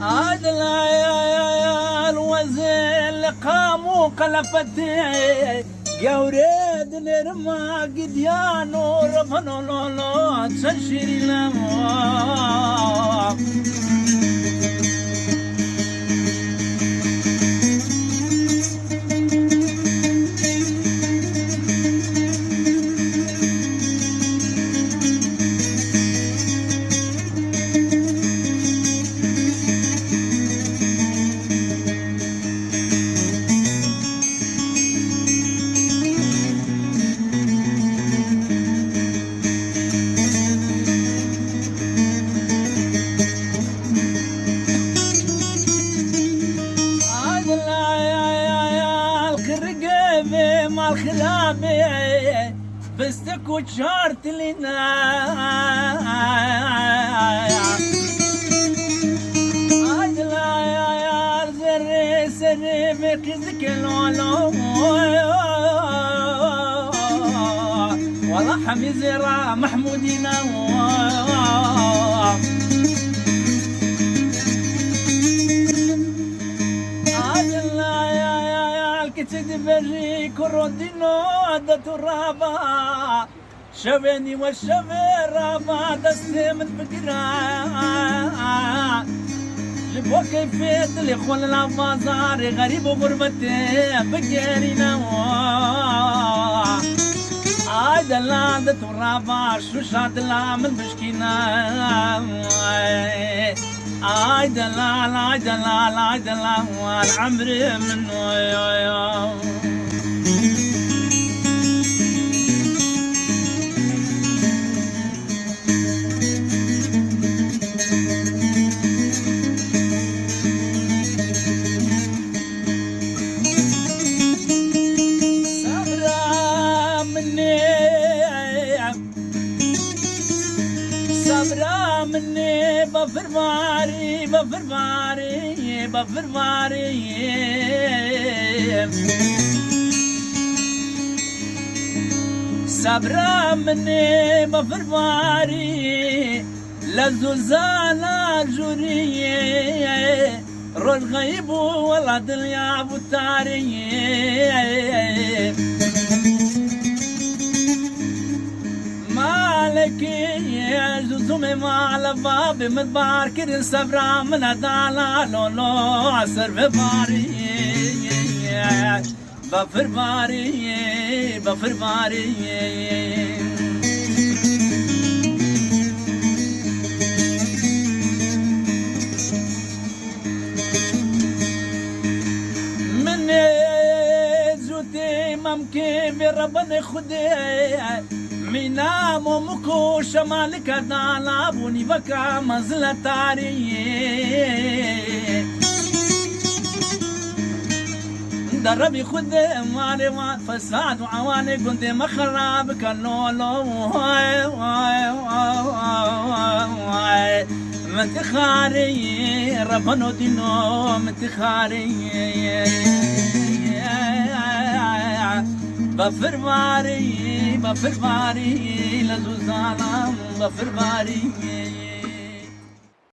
عدلان وزل قاموا قلفتي قوريد نرما قديانو ربنا لولو تشري لما الخلابي بستك وشارت لنا عدلا يا زري سري بكزك الولو والله حميزرا محمودنا تدبري كرودينو عدت الرابا شبني والشبر رابا دستي من بقرا جبوا كيفية الإخوان العبازار غريب وغربتي بقيرينا عدل عدت الرابا شو شاد لا من بشكينا عدل العمر منه يا صبرا مني بفر باري صبرا مني بفر باري لزوزانا جوري روش غيب والله دنيا بوتاري مالك يا جزومي ما على باب مدبار كده صبرا من عدالة لولو عصر بباري بفر باري من زوتي ممكن بربنا خدي مينام ومكو شمالك دالا بوني بكا مزلة تاري دربي خد مالي فساد وعواني كنت مخرب كاللولو متخاري ربنا دينو متخاري بفر باري لزوزانا بفر باري